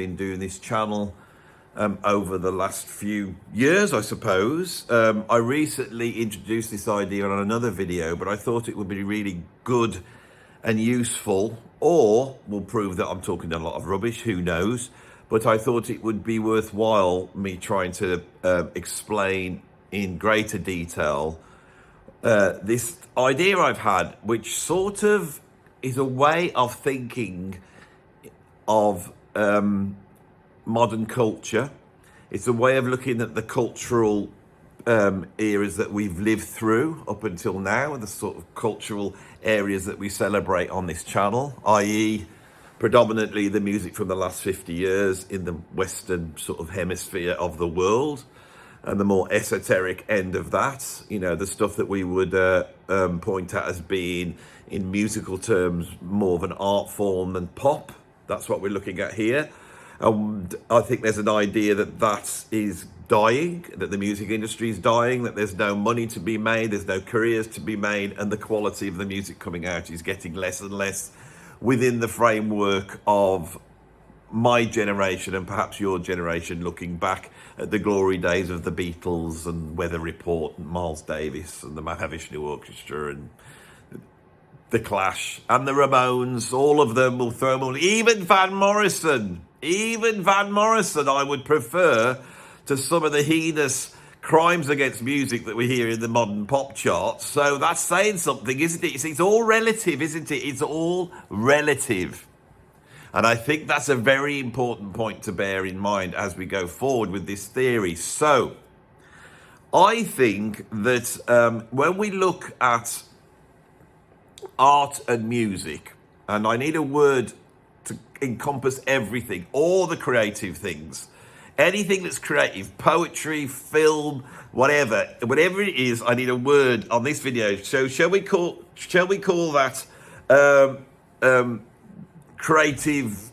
been doing this channel over the last few years, I suppose. I recently introduced this idea on another video, but I thought it would be really good and useful, or will prove that I'm talking a lot of rubbish, who knows. But I thought it would be worthwhile me trying to explain in greater detail this idea I've had, which sort of is a way of thinking of modern culture. It's a way of looking at the cultural eras that we've lived through up until now, and the sort of cultural areas that we celebrate on this channel, i.e. predominantly the music from the last 50 years in the Western sort of hemisphere of the world, and the more esoteric end of that, you know, the stuff that we would point at as being, in musical terms, more of an art form than pop. That's what we're looking at here. And I think there's an idea that that is dying, that the music industry is dying, that there's no money to be made, there's no careers to be made, and the quality of the music coming out is getting less and less within the framework of my generation and perhaps your generation, looking back at the glory days of the Beatles and Weather Report and Miles Davis and the Mahavishnu Orchestra and the Clash and the Ramones. All of them will throw them all. Even Van Morrison, I would prefer to some of the heinous crimes against music that we hear in the modern pop charts. So that's saying something, isn't it? It's all relative, isn't it? It's all relative. And I think that's a very important point to bear in mind as we go forward with this theory. So I think that when we look at art and music, and I need a word to encompass everything, all the creative things, anything that's creative, poetry, film, whatever it is, I need a word on this video. So shall we call that creative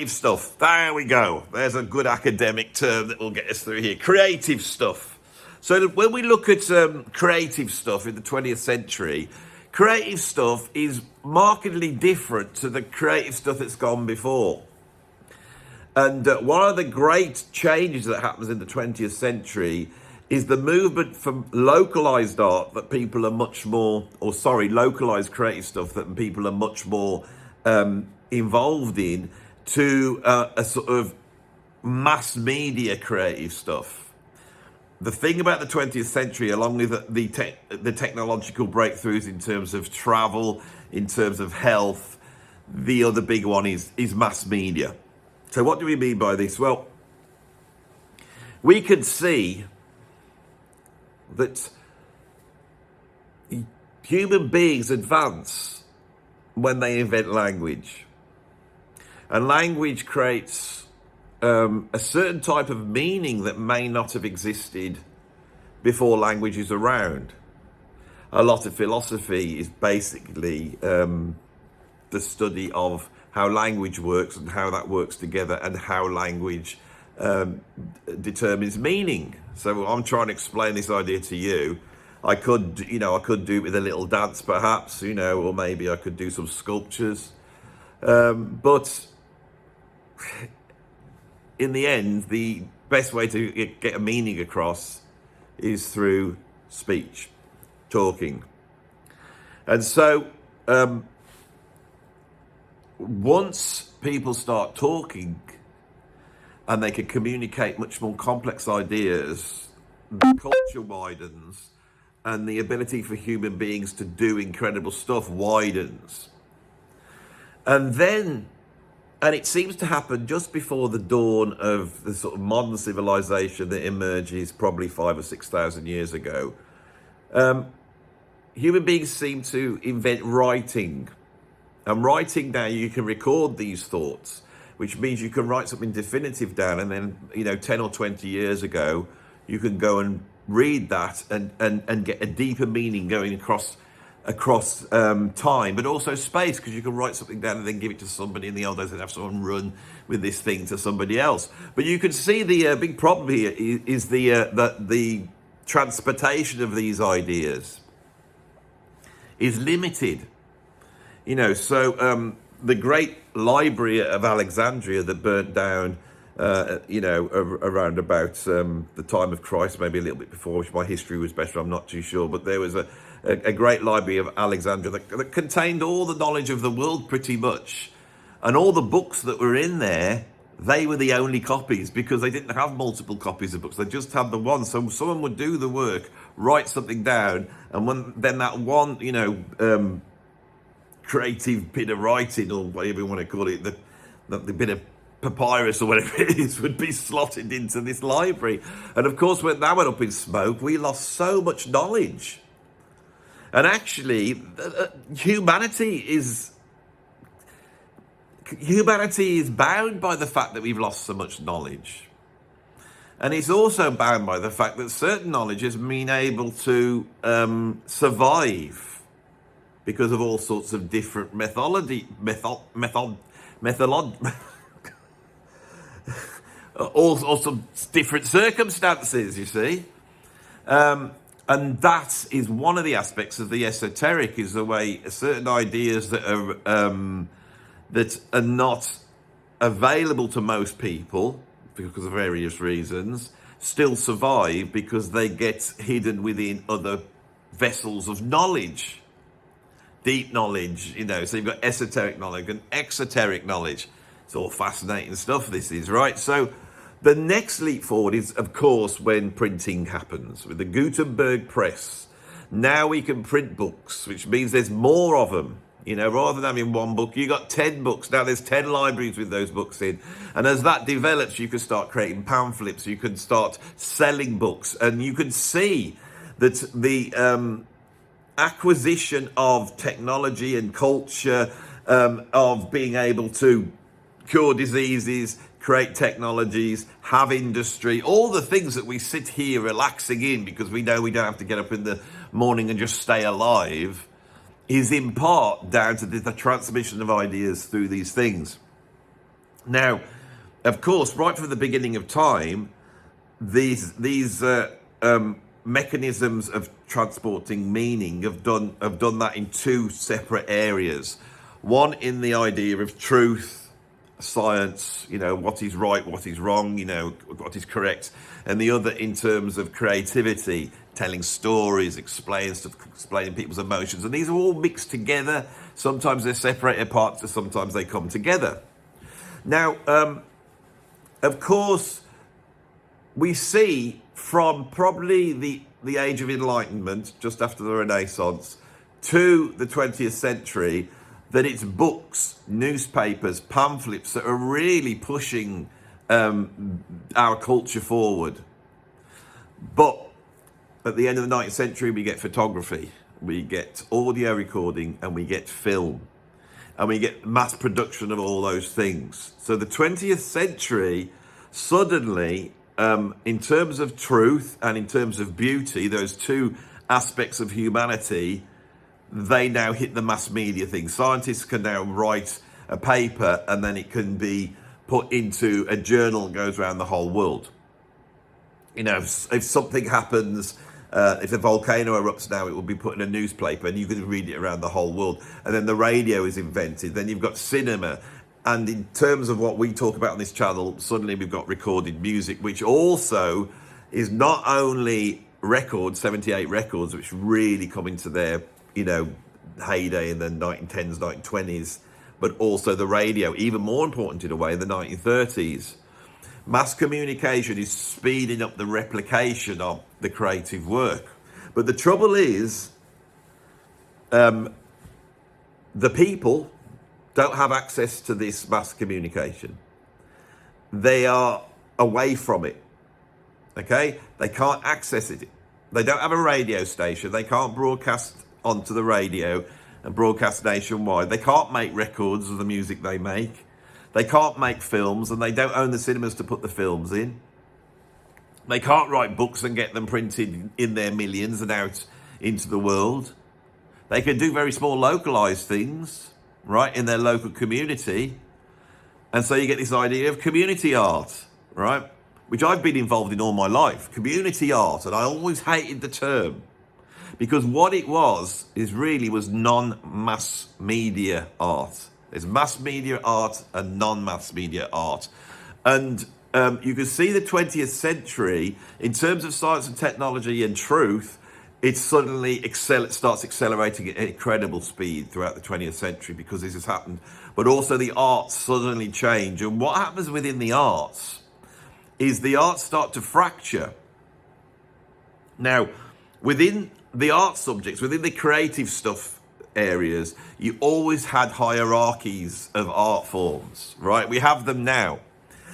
stuff? There we go. There's a good academic term that will get us through here. Creative stuff. So when we look at creative stuff in the 20th century, creative stuff is markedly different to the creative stuff that's gone before. And one of the great changes that happens in the 20th century is the movement from localized art that people are much more, localized creative stuff that people are much more involved in, to a sort of mass media creative stuff. The thing about the 20th century, along with the technological breakthroughs in terms of travel, in terms of health, the other big one is mass media. So what do we mean by this? Well, we can see that human beings advance when they invent language. And language creates a certain type of meaning that may not have existed before language is around. A lot of philosophy is basically the study of how language works and how that works together, and how language determines meaning. So I'm trying to explain this idea to you. I could do it with a little dance perhaps, or maybe I could do some sculptures. But in the end, the best way to get a meaning across is through speech, talking. And so once people start talking and they can communicate much more complex ideas, the culture widens and the ability for human beings to do incredible stuff widens. And it seems to happen just before the dawn of the sort of modern civilization that emerges probably 5,000 or 6,000 years ago. Human beings seem to invent writing. And writing now, you can record these thoughts, which means you can write something definitive down, and then 10 or 20 years ago, you can go and read that and get a deeper meaning going across time, but also space, because you can write something down and then give it to somebody in the old days and have someone run with this thing to somebody else. But you can see the big problem here is the transportation of these ideas is limited. So the great library of Alexandria that burnt down, around about the time of Christ, maybe a little bit before, which my history was better, I'm not too sure. But there was a great library of Alexandria that contained all the knowledge of the world pretty much. And all the books that were in there, they were the only copies because they didn't have multiple copies of books. They just had the one. So someone would do the work, write something down, and then that one, creative bit of writing, or whatever you want to call it, the bit of papyrus or whatever it is, would be slotted into this library. And of course, when that went up in smoke, we lost so much knowledge. And actually, humanity is bound by the fact that we've lost so much knowledge. And it's also bound by the fact that certain knowledge has been able to survive because of all sorts of different all some different circumstances, you see. And that is one of the aspects of the esoteric, is the way certain ideas that are not available to most people because of various reasons still survive because they get hidden within other vessels of knowledge. Deep knowledge, so you've got esoteric knowledge and exoteric knowledge. It's all fascinating stuff, this is, right? So the next leap forward is, of course, when printing happens. With the Gutenberg press, now we can print books, which means there's more of them. Rather than having one book, you got 10 books. Now there's 10 libraries with those books in. And as that develops, you can start creating pamphlets. You can start selling books. And you can see that the acquisition of technology and culture, of being able to cure diseases, create technologies, have industry, all the things that we sit here relaxing in because we know we don't have to get up in the morning and just stay alive, is in part down to the transmission of ideas through these things. Now, of course, right from the beginning of time, these mechanisms of transporting meaning have done that in two separate areas. One in the idea of truth, science, what is right, what is wrong, what is correct, and the other in terms of creativity, telling stories, explaining people's emotions. And these are all mixed together. Sometimes they're separated apart, so sometimes they come together. Now, of course, we see from probably the age of enlightenment, just after the Renaissance, to the 20th century, that it's books, newspapers, pamphlets that are really pushing our culture forward. But at the end of the 19th century, we get photography, we get audio recording, and we get film. And we get mass production of all those things. So the 20th century, suddenly, in terms of truth and in terms of beauty, those two aspects of humanity, they now hit the mass media thing. Scientists can now write a paper and then it can be put into a journal and goes around the whole world. If something happens, if a volcano erupts now, it will be put in a newspaper and you can read it around the whole world. And then the radio is invented. Then you've got cinema. And in terms of what we talk about on this channel, suddenly we've got recorded music, which also is not only records, 78 records, which really come into their, heyday in the 1910s, 1920s, but also the radio, even more important in a way, in the 1930s. Mass communication is speeding up the replication of the creative work. But the trouble is, the people don't have access to this mass communication. They are away from it, okay? They can't access it. They don't have a radio station. They can't broadcast onto the radio and broadcast nationwide. They can't make records of the music they make. They can't make films, and they don't own the cinemas to put the films in. They can't write books and get them printed in their millions and out into the world. They can do very small localized things, right, in their local community. And so you get this idea of community art, right, which I've been involved in all my life. Community art, and I always hated the term because what it was really was non-mass media art. There's mass media art and non-mass media art. And you can see the 20th century, in terms of science and technology and truth, it suddenly starts accelerating at incredible speed throughout the 20th century because this has happened. But also the arts suddenly change. And what happens within the arts is the arts start to fracture. Now, within the art subjects, within the creative stuff areas, you always had hierarchies of art forms, right? We have them now.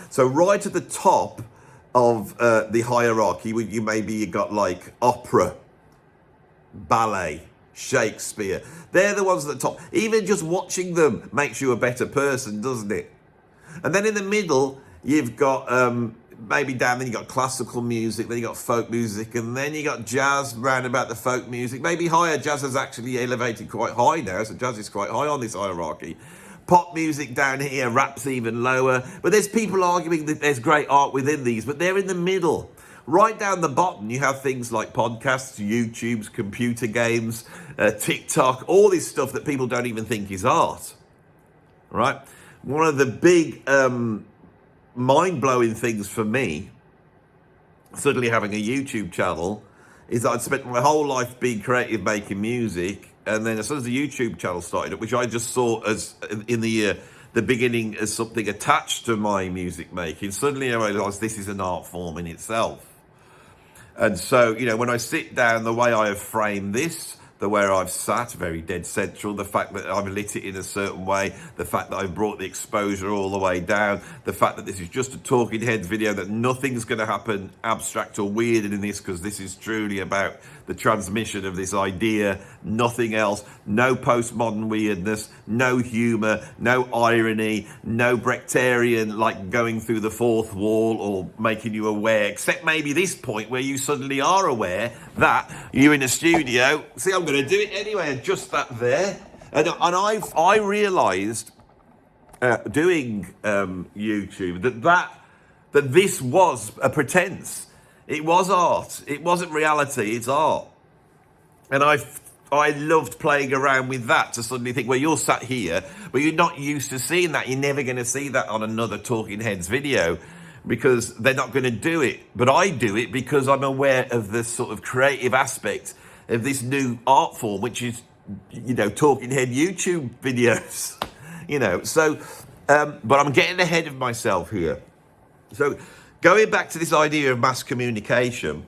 So right at the top of the hierarchy, you got like opera, ballet, Shakespeare. They're the ones at the top. Even just watching them makes you a better person, doesn't it? And then in the middle, you've got maybe down then you got classical music, then you got folk music, and then you got jazz round about the folk music. Maybe higher. Jazz has actually elevated quite high now, so jazz is quite high on this hierarchy. Pop music down here, rap's even lower. But there's people arguing that there's great art within these, but they're in the middle. Right down the bottom, you have things like podcasts, YouTubes, computer games, TikTok, all this stuff that people don't even think is art, right? One of the big mind-blowing things for me, suddenly having a YouTube channel, is that I'd spent my whole life being creative, making music, and then as soon as the YouTube channel started up, which I just saw as in the beginning as something attached to my music making, suddenly I realised this is an art form in itself. And so, when I sit down, the way I have framed this, the way I've sat, very dead central, the fact that I've lit it in a certain way, the fact that I've brought the exposure all the way down, the fact that this is just a talking heads video, that nothing's going to happen abstract or weird in this, because this is truly about the transmission of this idea, nothing else, no postmodern weirdness, no humour, no irony, no Brechterian like going through the fourth wall or making you aware, except maybe this point where you suddenly are aware that you're in a studio. See, I'm going to do it anyway, adjust that there. And I realised doing YouTube that this was a pretense. It was art. It wasn't reality. It's art. And I loved playing around with that to suddenly think, well, you're sat here, but you're not used to seeing that. You're never going to see that on another Talking Heads video because they're not going to do it. But I do it because I'm aware of the sort of creative aspect of this new art form, which is, Talking Head YouTube videos, So, but I'm getting ahead of myself here. So, going back to this idea of mass communication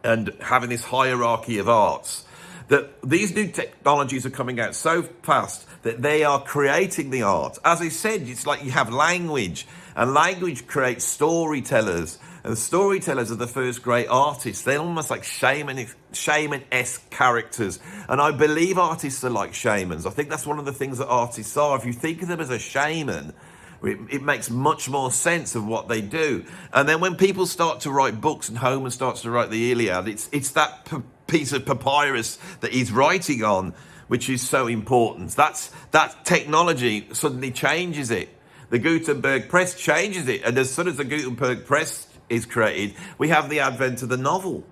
and having this hierarchy of arts, that these new technologies are coming out so fast that they are creating the art. As I said, it's like you have language, and language creates storytellers, and storytellers are the first great artists. They're almost like shaman-esque characters, and I believe artists are like shamans. I think that's one of the things that artists are. If you think of them as a shaman, it makes much more sense of what they do. And then when people start to write books and Homer starts to write the Iliad, it's that piece of papyrus that he's writing on, which is so important. That technology suddenly changes it. The Gutenberg press changes it. And as soon as the Gutenberg press is created, we have the advent of the novel.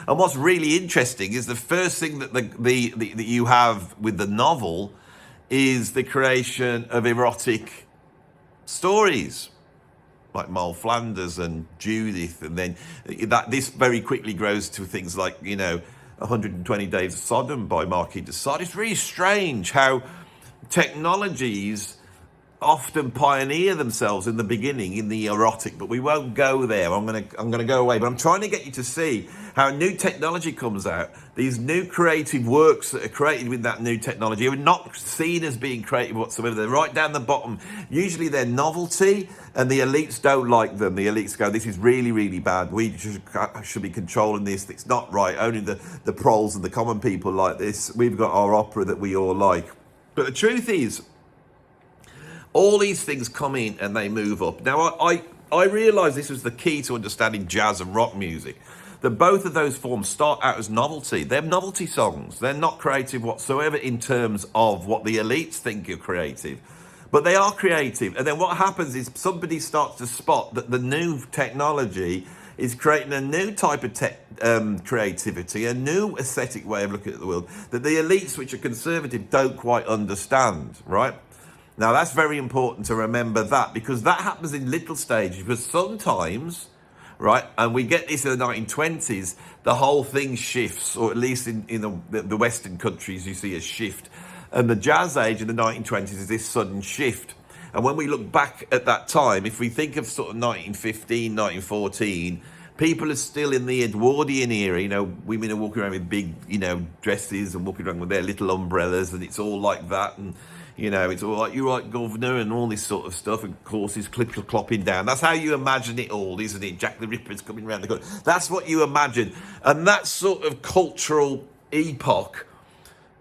And what's really interesting is the first thing that that you have with the novel is the creation of erotic stories like Moll Flanders and Judith, and then this very quickly grows to things like 120 Days of Sodom by Marquis de Sade. It's really strange how technologies often pioneer themselves in the beginning in the erotic, but we won't go there. I'm gonna go away, but I'm trying to get you to see how new technology comes out. These new creative works that are created with that new technology are not seen as being creative whatsoever. They're right down the bottom. Usually they're novelty, and the elites don't like them. The elites go, this is really, really bad. We should be controlling this. It's not right. Only the proles and the common people like this. We've got our opera that we all like. But the truth is, all these things come in and they move up. Now, I realised this was the key to understanding jazz and rock music, that both of those forms start out as novelty. They're novelty songs. They're not creative whatsoever in terms of what the elites think are creative. But they are creative. And then what happens is somebody starts to spot that the new technology is creating a new type of creativity, a new aesthetic way of looking at the world that the elites, which are conservative, don't quite understand, right? Now, that's very important to remember that, because that happens in little stages. Because sometimes, right, and we get this in the 1920s, the whole thing shifts, or at least in the Western countries, you see a shift. And the jazz age in the 1920s is this sudden shift. And when we look back at that time, if we think of sort of 1915, 1914, people are still in the Edwardian era. You know, women are walking around with big, you know, dresses and walking around with their little umbrellas, and it's all like that. And, you know, it's all like, "You're right, governor," and all this sort of stuff, and horses clopping down. That's how you imagine it all, isn't it? Jack the Ripper's coming around the corner. That's what you imagine. And that sort of cultural epoch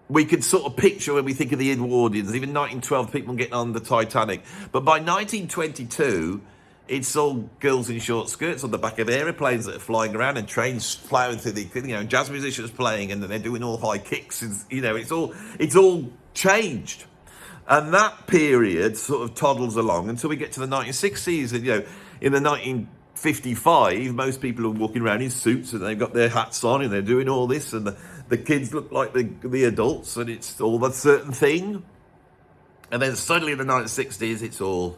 we could sort of picture when we think of the Edwardians. Even 1912, people getting on the Titanic. But by 1922, it's all girls in short skirts on the back of aeroplanes that are flying around, and trains plowing through the, you know, jazz musicians playing, and they're doing all high kicks. And, you know, it's all changed. And that period sort of toddles along until we get to the 1960s. And, you know, in the 1955, most people are walking around in suits, and they've got their hats on, and they're doing all this, and the kids look like the adults, and it's all a certain thing. And then suddenly in the 1960s, it's all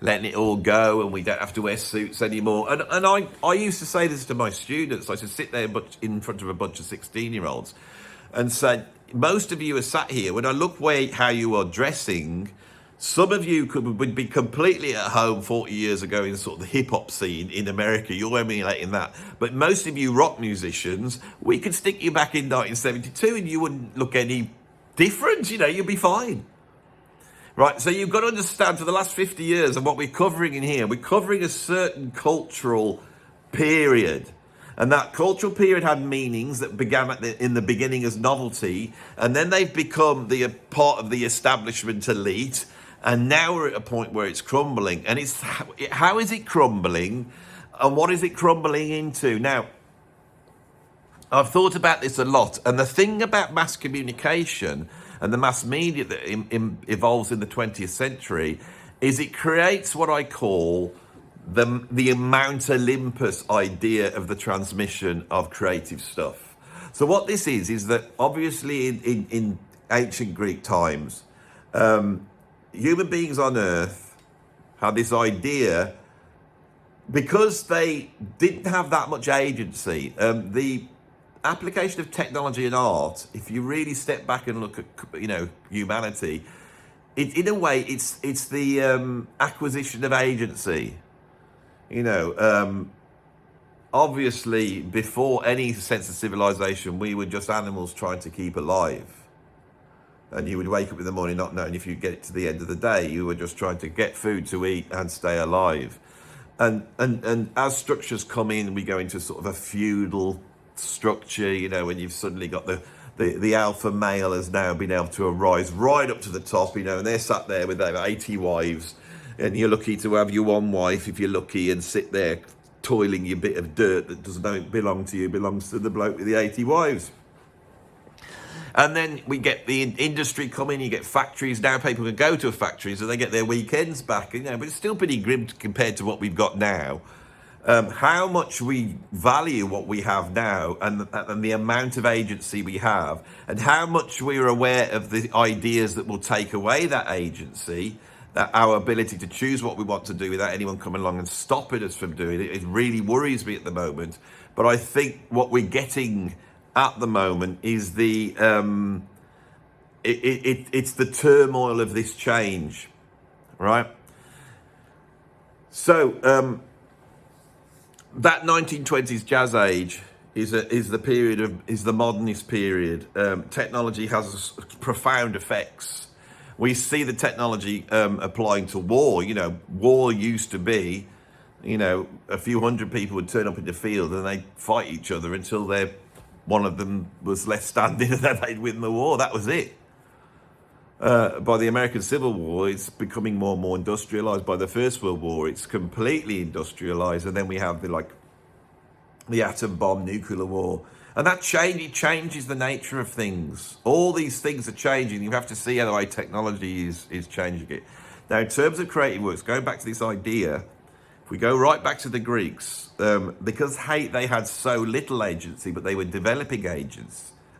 letting it all go, and we don't have to wear suits anymore. And I used to say this to my students. I should sit there in front of a bunch of 16-year-olds and say, most of you are sat here, when I look how you are dressing, some of you would be completely at home 40 years ago in sort of the hip-hop scene in America. You're emulating that. But most of you rock musicians, we could stick you back in 1972 and you wouldn't look any different. You know, you'd be fine. Right, so you've got to understand, for the last 50 years, and what we're covering in here, we're covering a certain cultural period. And that cultural period had meanings that began in the beginning as novelty, and then they've become the part of the establishment elite, and now we're at a point where it's crumbling. And it's how is it crumbling, and what is it crumbling into? Now, I've thought about this a lot, and the thing about mass communication and the mass media that evolves in the 20th century is it creates what I call the Mount Olympus idea of the transmission of creative stuff. So what this is that obviously in ancient Greek times, human beings on Earth had this idea, because they didn't have that much agency. The application of technology and art, if you really step back and look at, you know, humanity, in a way, it's the acquisition of agency. You know, obviously, before any sense of civilization, we were just animals trying to keep alive. And you would wake up in the morning not knowing if you'd get to the end of the day. You were just trying to get food to eat and stay alive. And as structures come in, we go into sort of a feudal structure, you know, when you've suddenly got the alpha male has now been able to rise right up to the top, you know, and they're sat there with their 80 wives. And you're lucky to have your one wife, if you're lucky, and sit there toiling your bit of dirt that doesn't belong to you, belongs to the bloke with the 80 wives. And then we get the industry coming, you get factories. Now people can go to a factory, so they get their weekends back, you know, but it's still pretty grim compared to what we've got now. How much we value what we have now, and the amount of agency we have, and how much we're aware of the ideas that will take away that agency, that our ability to choose what we want to do without anyone coming along and stopping us from doing it. It really worries me at the moment. But I think what we're getting at the moment is it's the turmoil of this change, right? So that 1920s jazz age is the modernist period. Technology has profound effects. We see the technology applying to war. You know, war used to be, you know, a few hundred people would turn up in the field and they'd fight each other until one of them was left standing and then they'd win the war. That was it. By the American Civil War, it's becoming more and more industrialized. By the First World War, it's completely industrialized. And then we have the atom bomb, nuclear war. And that changes the nature of things. All these things are changing. You have to see how the way technology is changing it. Now, in terms of creative works, going back to this idea, if we go right back to the Greeks, because they had so little agency, but they were developing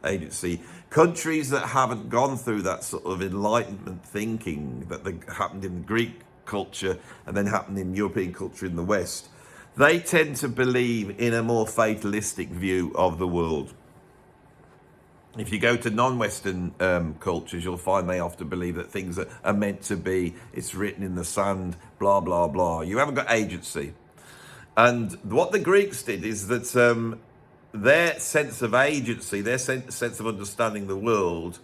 agency. Countries that haven't gone through that sort of Enlightenment thinking that happened in Greek culture and then happened in European culture in the West, they tend to believe in a more fatalistic view of the world. If you go to non-Western cultures, you'll find they often believe that things are meant to be, it's written in the sand, blah, blah, blah. You haven't got agency. And what the Greeks did is that their sense of agency, their sense of understanding the world,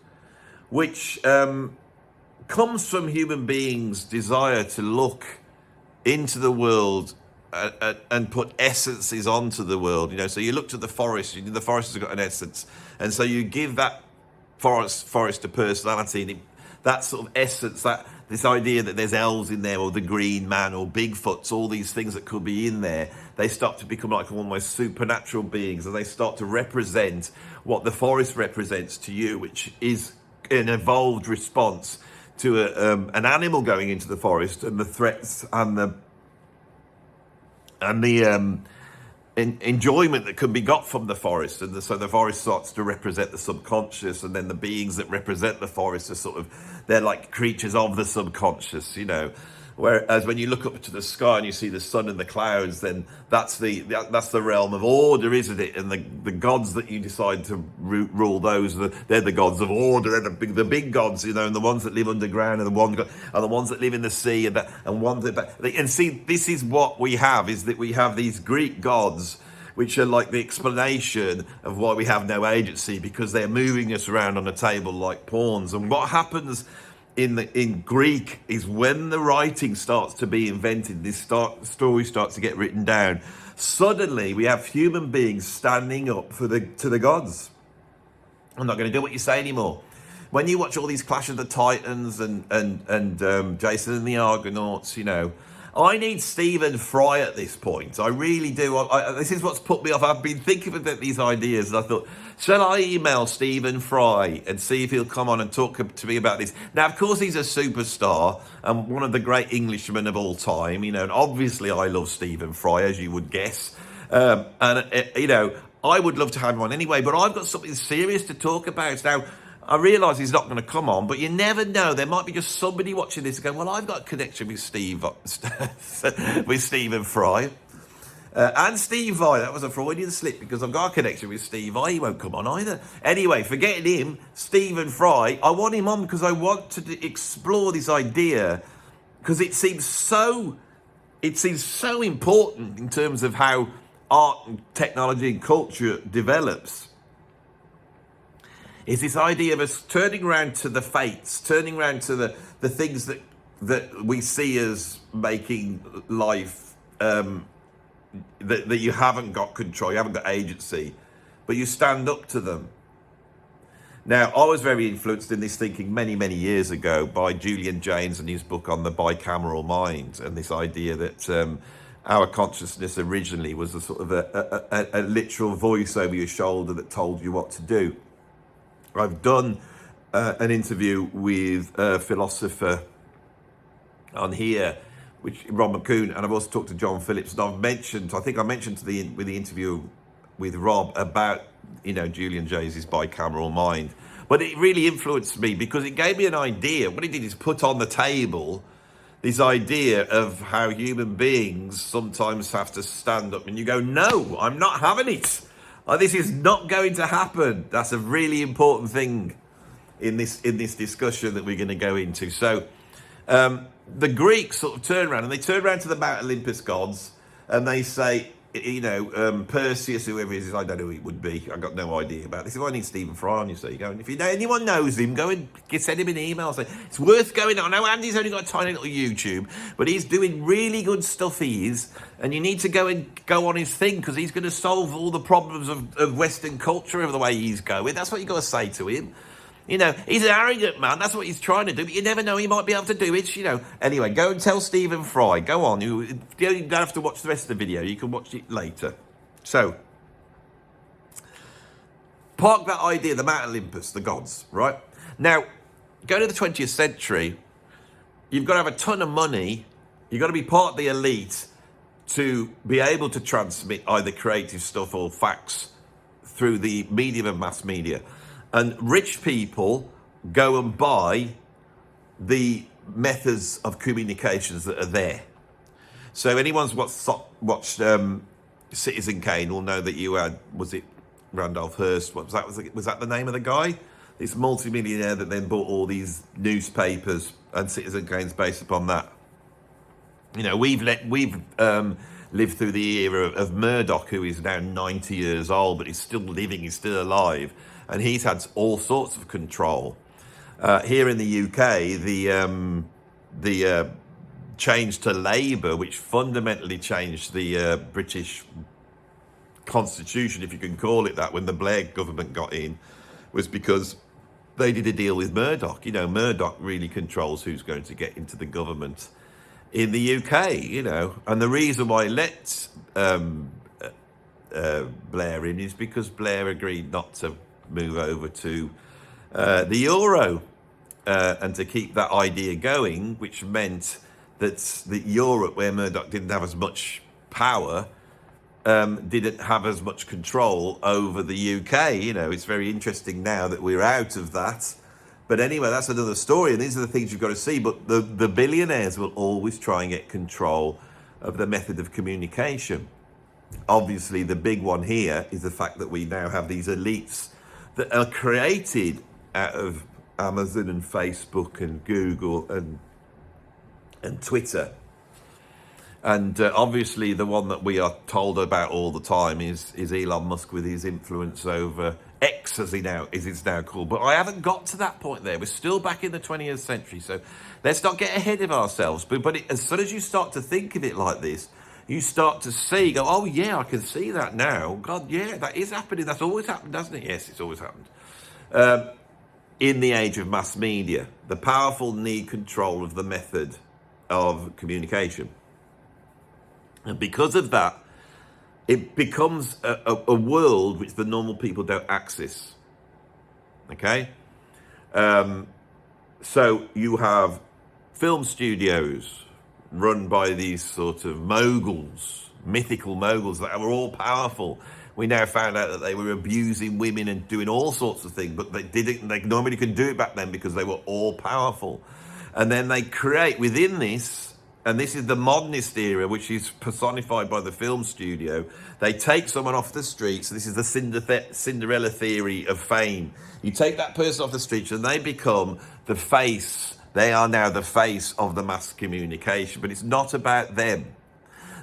which comes from human beings' desire to look into the world and put essences onto the world, so you look to the forest, the forest has got an essence, and so you give that forest a personality, and that sort of essence, this idea that there's elves in there, or the green man, or Bigfoots, all these things that could be in there, they start to become like almost supernatural beings, and they start to represent what the forest represents to you, which is an evolved response to an animal going into the forest, and the threats and the enjoyment that can be got from the forest. And so the forest starts to represent the subconscious, and then the beings that represent the forest are they're like creatures of the subconscious, Whereas when you look up to the sky and you see the sun and the clouds, then that's the realm of order, isn't it? And the gods that you decide to rule, they're the gods of order. They're the big gods, and the ones that live underground are the ones that live in the sea, and see, this is what we have, is that we have these Greek gods, which are like the explanation of why we have no agency, because they're moving us around on a table like pawns. And what happens in Greek is when the writing starts to be invented, story starts to get written down, suddenly we have human beings standing up to the gods. I'm not going to do what you say anymore. When you watch all these Clash of the Titans and Jason and the Argonauts, I need Stephen Fry at this point. I really do. This is what's put me off. I've been thinking about these ideas, and I thought, shall I email Stephen Fry and see if he'll come on and talk to me about this? Now, of course, he's a superstar and one of the great Englishmen of all time, and obviously I love Stephen Fry, as you would guess. I would love to have him on anyway, but I've got something serious to talk about. Now, I realise he's not going to come on, but you never know. There might be just somebody watching this going, well, I've got a connection with Stephen Fry. And Steve Vai. That was a Freudian slip, because I've got a connection with Steve Vai. He won't come on either. Anyway, forgetting him, Stephen Fry, I want him on because I want to explore this idea, because it seems so important in terms of how art and technology and culture develops. Is this idea of us turning around to the fates, turning around to the things that we see as making life, that you haven't got control, you haven't got agency, but you stand up to them. Now, I was very influenced in this thinking many, many years ago by Julian Jaynes and his book on the bicameral mind, and this idea that our consciousness originally was a sort of a literal voice over your shoulder that told you what to do. I've done an interview with a philosopher on here, which Rob McCoon, and I've also talked to John Phillips, and I mentioned with the interview with Rob about Julian Jaynes' bicameral mind. But it really influenced me because it gave me an idea. What it did is put on the table this idea of how human beings sometimes have to stand up, and you go, no, I'm not having it. This is not going to happen. That's a really important thing in this discussion that we're going to go into. So the Greeks sort of turn around to the Mount Olympus gods, and they say, Perseus, whoever it is, I don't know who it would be. I've got no idea about this. I need Stephen Fry on, you see. And if anyone knows him, go and send him an email. Say, it's worth going on. I know Andy's only got a tiny little YouTube, but he's doing really good stuff, he is. And you need to go on his thing, because he's going to solve all the problems of Western culture of the way he's going. That's what you got to say to him. He's an arrogant man. That's what he's trying to do. But you never know, he might be able to do it, Anyway, go and tell Stephen Fry. Go on. You don't have to watch the rest of the video. You can watch it later. So, park that idea, the Mount Olympus, the gods, right? Now, go to the 20th century. You've got to have a ton of money. You've got to be part of the elite to be able to transmit either creative stuff or facts through the medium of mass media. And rich people go and buy the methods of communications that are there. So anyone's watched Citizen Kane will know that you had, was it Randolph Hearst? What was that? Was that the name of the guy? This multimillionaire that then bought all these newspapers, and Citizen Kane's based upon that. You know, we've lived through the era of Murdoch, who is now 90 years old, but he's still living, he's still alive, and he's had all sorts of control. Here in the UK, the change to Labour, which fundamentally changed the British constitution, if you can call it that, when the Blair government got in, was because they did a deal with Murdoch. You know, Murdoch really controls who's going to get into the government in the UK, you know. And the reason why he let Blair in is because Blair agreed not to move over to the euro and to keep that idea going, which meant that Europe, where Murdoch didn't have as much power, didn't have as much control over the UK. You know, it's very interesting now that we're out of that. But anyway, that's another story, and these are the things you've got to see. But the billionaires will always try and get control of the method of communication. Obviously, the big one here is the fact that we now have these elites that are created out of Amazon and Facebook and Google and Twitter. And obviously the one that we are told about all the time is Elon Musk with his influence over X, as it's now called. But I haven't got to that point there. We're still back in the 20th century. So let's not get ahead of ourselves. But as soon as you start to think of it like this, you start to see, go, oh yeah, I can see that now. God, yeah, that is happening. That's always happened, doesn't it? Yes, it's always happened. In the age of mass media, the powerful need control of the method of communication. And because of that, it becomes a world which the normal people don't access. Okay? So you have film studios run by these sort of moguls, mythical moguls that were all powerful. We now found out that they were abusing women and doing all sorts of things, but nobody could do it back then because they were all powerful. And then they create within this, and this is the modernist era, which is personified by the film studio. They take someone off the streets. This is the Cinderella theory of fame. You take that person off the streets and they become the face. They are now the face of the mass communication, but it's not about them.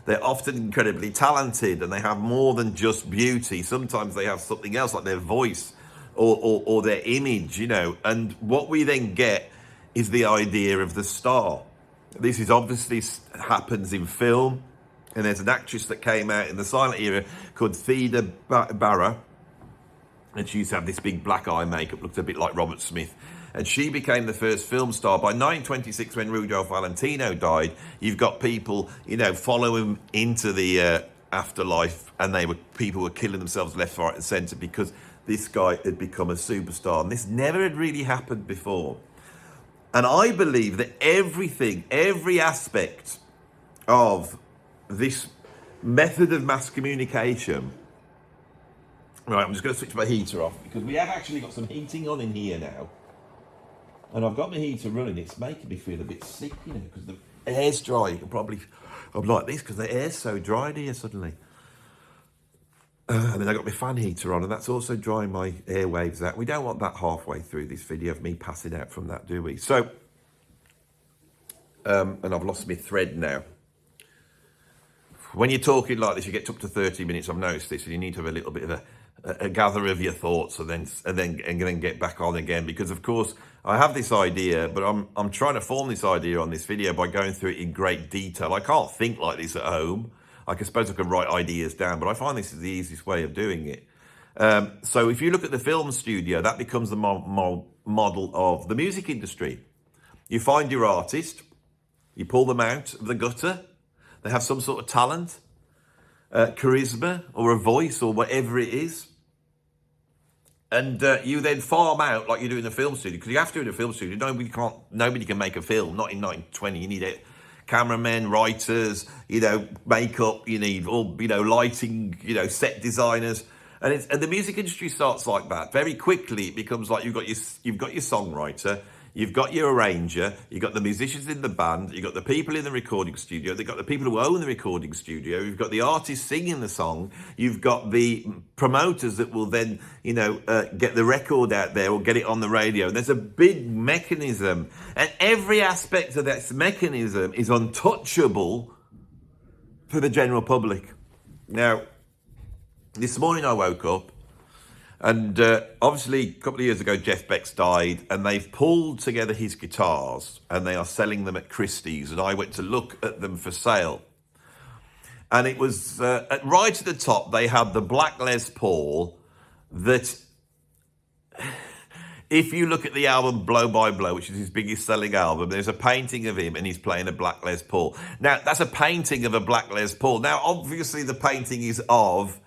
They're often incredibly talented and they have more than just beauty. Sometimes they have something else like their voice or their image, you know. And what we then get is the idea of the star. This is obviously happens in film, and there's an actress that came out in the silent era called Theda Bara, and she used to have this big black eye makeup, looked a bit like Robert Smith, and she became the first film star. By 1926, when Rudolph Valentino died, you've got people, you know, following into the afterlife, and people were killing themselves left, right, and centre because this guy had become a superstar, and this never had really happened before. And I believe that every aspect of this method of mass communication. Right, I'm just going to switch my heater off because we have actually got some heating on in here now. And I've got my heater running. It's making me feel a bit sick, you know, because the air's dry. You can probably, I'm like this because the air's so dry in here suddenly. And then I got my fan heater on, and that's also drying my airwaves out. We don't want that halfway through this video of me passing out from that, do we? So, and I've lost my thread now. When you're talking like this, you get up to 30 minutes. I've noticed this, and you need to have a little bit of a gather of your thoughts, and then get back on again. Because of course, I have this idea, but I'm trying to form this idea on this video by going through it in great detail. I can't think like this at home. I suppose I can write ideas down, but I find this is the easiest way of doing it. So if you look at the film studio, that becomes the model of the music industry. You find your artist, you pull them out of the gutter, they have some sort of talent, charisma, or a voice, or whatever it is. And you then farm out like you do in a film studio, because you have to in a film studio. Nobody can make a film, not in 1920. You need it. Cameramen, writers, you know, makeup, you need all, you know, lighting, you know, set designers. And the music industry starts like that. Very quickly, it becomes like you've got your songwriter, you've got your arranger, you've got the musicians in the band, you've got the people in the recording studio, they've got the people who own the recording studio, you've got the artists singing the song, you've got the promoters that will then, get the record out there or get it on the radio. And there's a big mechanism, and every aspect of that mechanism is untouchable for the general public. Now, this morning I woke up, and obviously a couple of years ago Jeff Beck's died, and they've pulled together his guitars and they are selling them at Christie's, and I went to look at them for sale. And it was right at the top they had the black Les Paul that, if you look at the album Blow by Blow, which is his biggest selling album, there's a painting of him and he's playing a black Les Paul. Now, that's a painting of a black Les Paul. Now, obviously the painting is of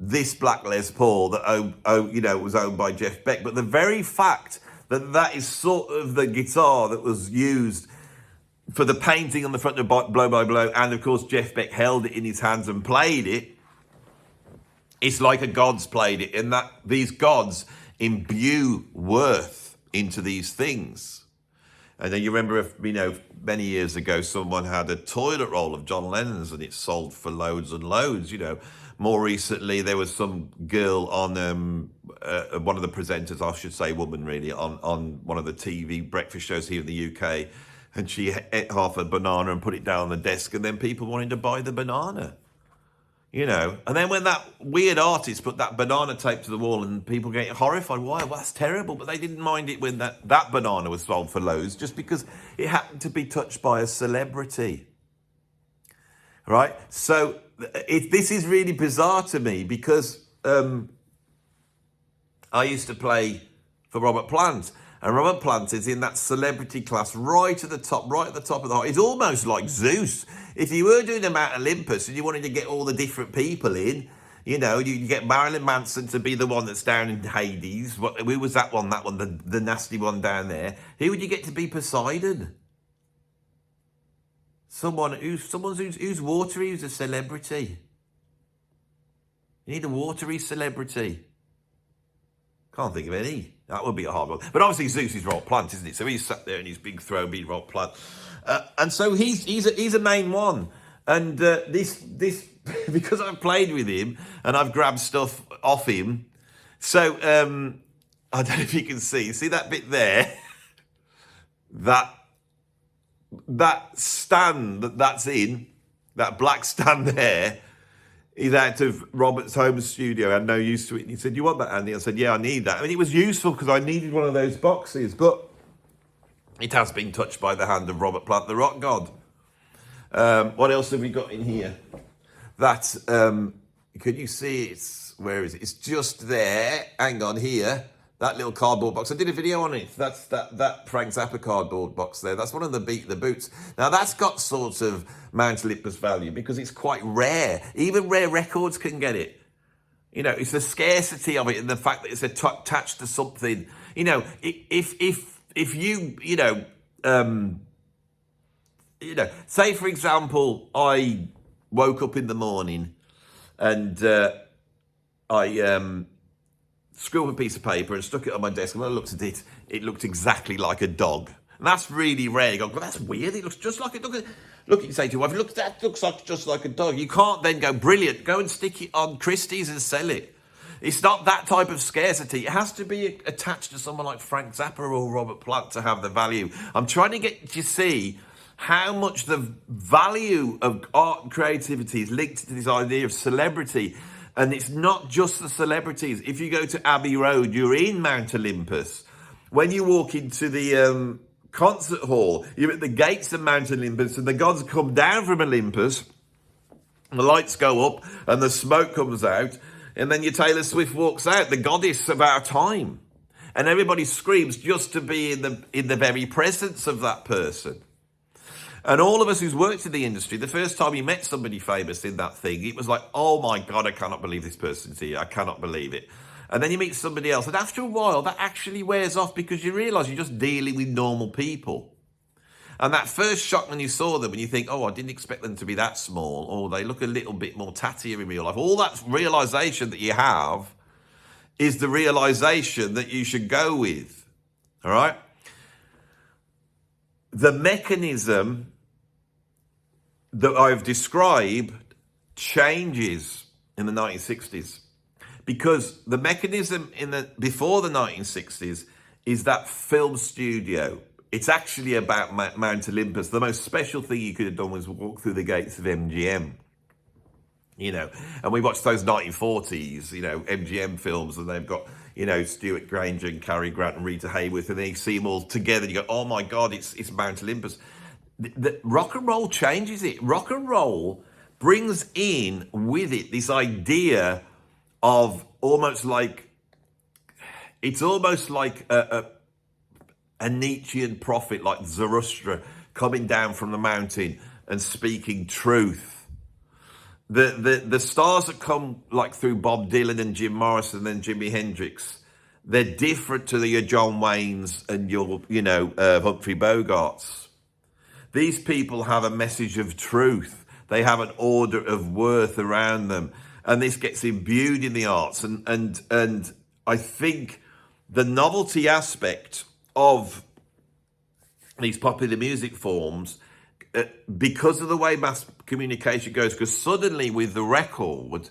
this black Les Paul that was owned by Jeff Beck. But the very fact that that is sort of the guitar that was used for the painting on the front of Blow by Blow, and of course Jeff Beck held it in his hands and played it, it's like a god's played it, and that these gods imbue worth into these things. And then you remember, many years ago, someone had a toilet roll of John Lennon's and it sold for loads and loads. More recently, there was some girl on one of the presenters, I should say woman really, on one of the TV breakfast shows here in the UK, and she ate half a banana and put it down on the desk, and then people wanted to buy the banana. And then when that weird artist put that banana tape to the wall and people get horrified, why? Well, that's terrible. But they didn't mind it when that banana was sold for loads, just because it happened to be touched by a celebrity. Right? So this is really bizarre to me, because I used to play for Robert Plant. And Robert Plant is in that celebrity class right at the top of the heart. It's almost like Zeus. If you were doing a Mount Olympus and you wanted to get all the different people in, you get Marilyn Manson to be the one that's down in Hades. Who was that one? The nasty one down there. Who would you get to be Poseidon? Someone who's watery, who's a celebrity. You need a watery celebrity. Can't think of any. That would be a hard one. But obviously Zeus is Robert Plant, isn't it? So he's sat there in his big throne being Robert Plant. And so he's a main one. And this because I've played with him and I've grabbed stuff off him. So I don't know if you can see that bit there? that stand that's in, that black stand there, is out of Robert's home studio. I had no use to it. And he said, "You want that, Andy?" I said, "Yeah, I need that." I mean, it was useful because I needed one of those boxes, but it has been touched by the hand of Robert Plant, the rock god. What else have we got in here? That, could you see it? Where is it? It's just there. Hang on, here. That little cardboard box. I did a video on it. That's that Frank Zappa cardboard box there. That's one of the boots. Now, that's got sort of Mount Olympus value because it's quite rare. Even rare records can get it. It's the scarcity of it and the fact that it's attached to something. If you, say, for example, I woke up in the morning and I screw up a piece of paper and stuck it on my desk, and when I looked at it, it looked exactly like a dog. And that's really rare. You go, well, that's weird. It looks just like a dog. Look, you say to your wife, that looks like just like a dog. You can't then go, brilliant, go and stick it on Christie's and sell it. It's not that type of scarcity. It has to be attached to someone like Frank Zappa or Robert Plant to have the value. I'm trying to get you to see how much the value of art and creativity is linked to this idea of celebrity. And it's not just the celebrities. If you go to Abbey Road, you're in Mount Olympus. When you walk into the concert hall, you're at the gates of Mount Olympus, and the gods come down from Olympus, and the lights go up, and the smoke comes out, and then your Taylor Swift walks out, the goddess of our time. And everybody screams just to be in the very presence of that person. And all of us who's worked in the industry, the first time you met somebody famous in that thing, it was like, oh my God, I cannot believe this person's here. I cannot believe it. And then you meet somebody else. And after a while, that actually wears off because you realise you're just dealing with normal people. And that first shock when you saw them and you think, oh, I didn't expect them to be that small, or they look a little bit more tattier in real life. All that realization that you have is the realization that you should go with. All right? The mechanism that I've described changes in the 1960s, because the mechanism before the 1960s is that film studio. It's actually about Mount Olympus. The most special thing you could have done was walk through the gates of MGM. And we watched those 1940s, MGM films, and they've got, Stuart Granger and Cary Grant and Rita Hayworth, and then you see them all together and you go, oh my God, it's Mount Olympus. The rock and roll changes it. Rock and roll brings in with it this idea of almost like a Nietzschean prophet, like Zarathustra, coming down from the mountain and speaking truth. The stars that come like through Bob Dylan and Jim Morrison and Jimi Hendrix, they're different to your John Waynes and your, Humphrey Bogarts. These people have a message of truth. They have an order of worth around them. And this gets imbued in the arts. And I think the novelty aspect of these popular music forms, because of the way mass communication goes, because suddenly with the record,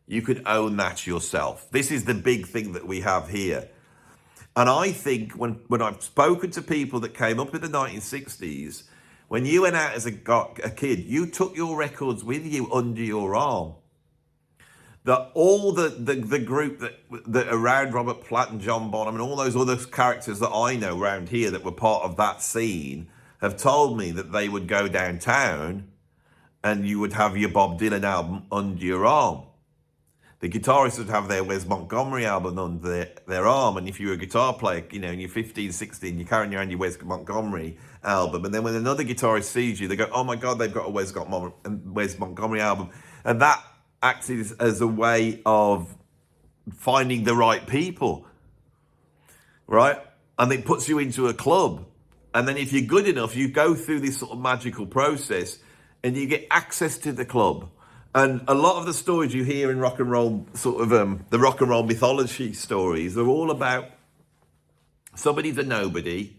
you could own that yourself. This is the big thing that we have here. And I think when I've spoken to people that came up in the 1960s, when you went out as a kid, you took your records with you under your arm. That all the group that around Robert Platt and John Bonham and all those other characters that I know around here that were part of that scene have told me that they would go downtown and you would have your Bob Dylan album under your arm. The guitarists would have their Wes Montgomery album under their arm. And if you were a guitar player, in your 15, 16, you're carrying around your Wes Montgomery album. And then when another guitarist sees you, they go, oh my God, they've got a Wes Montgomery album. And that acts as a way of finding the right people, right? And it puts you into a club. And then if you're good enough, you go through this sort of magical process and you get access to the club. And a lot of the stories you hear in rock and roll, sort of the rock and roll mythology stories, are all about somebody's a nobody.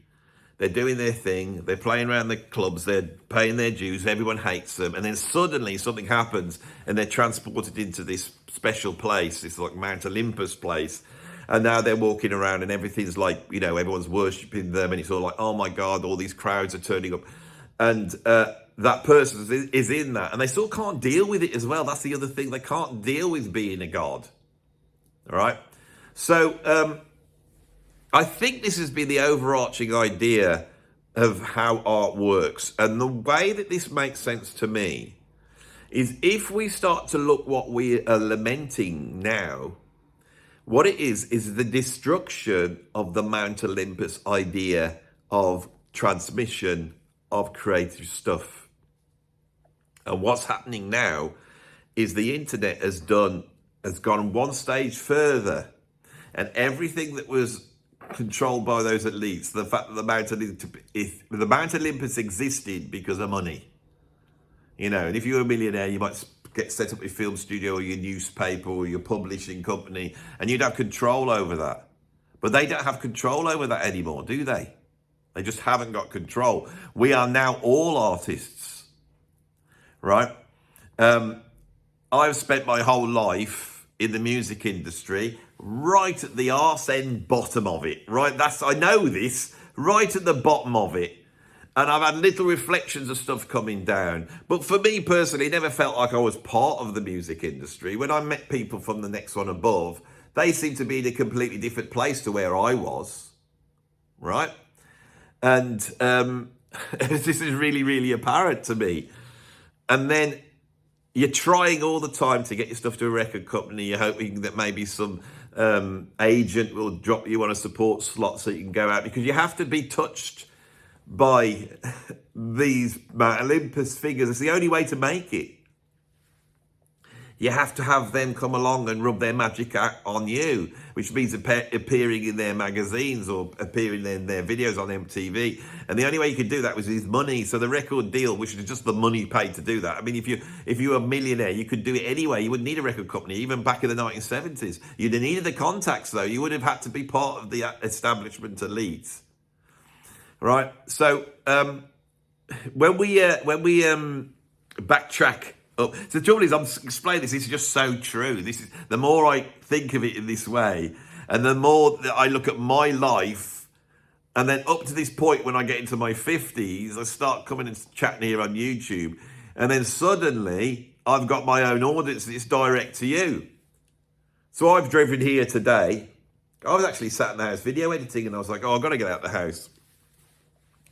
They're doing their thing. They're playing around the clubs. They're paying their dues. Everyone hates them. And then suddenly something happens and they're transported into this special place, this like Mount Olympus place. And now they're walking around and everything's like, everyone's worshipping them. And it's all like, oh my God, all these crowds are turning up. And that person is in that. And they still can't deal with it as well. That's the other thing. They can't deal with being a god. All right. So I think this has been the overarching idea of how art works. And the way that this makes sense to me is if we start to look what we are lamenting now, what it is the destruction of the Mount Olympus idea of transmission of creative stuff. And what's happening now is the internet has gone one stage further, and everything that was controlled by those elites, the fact that the Mount Olympus existed because of money, and if you were a millionaire, you might get set up your film studio or your newspaper or your publishing company, and you'd have control over that. But they don't have control over that anymore, do they? They just haven't got control. We are now all artists, right? I've spent my whole life in the music industry, right at the arse end bottom of it, right? I know this, right at the bottom of it. And I've had little reflections of stuff coming down. But for me personally, it never felt like I was part of the music industry. When I met people from the next one above, they seemed to be in a completely different place to where I was, right? And this is really, really apparent to me. And then you're trying all the time to get your stuff to a record company. You're hoping that maybe some agent will drop you on a support slot so you can go out, because you have to be touched by these Mount Olympus figures. It's the only way to make it. You have to have them come along and rub their magic on you, which means appearing in their magazines or appearing in their videos on MTV. And the only way you could do that was with money. So the record deal, which is just the money paid to do that. I mean, if you were a millionaire, you could do it anyway. You wouldn't need a record company, even back in the 1970s. You'd have needed the contacts, though. You would have had to be part of the establishment elite. Right? So when we backtrack up. So the trouble is, I'm explaining this is just so true. This is the more I think of it in this way, and the more that I look at my life, and then up to this point when I get into my 50s, I start coming and chatting here on YouTube, and then suddenly I've got my own audience and it's direct to you. So I've driven here today. I was actually sat in the house video editing, and I was like, oh, I've got to get out of the house.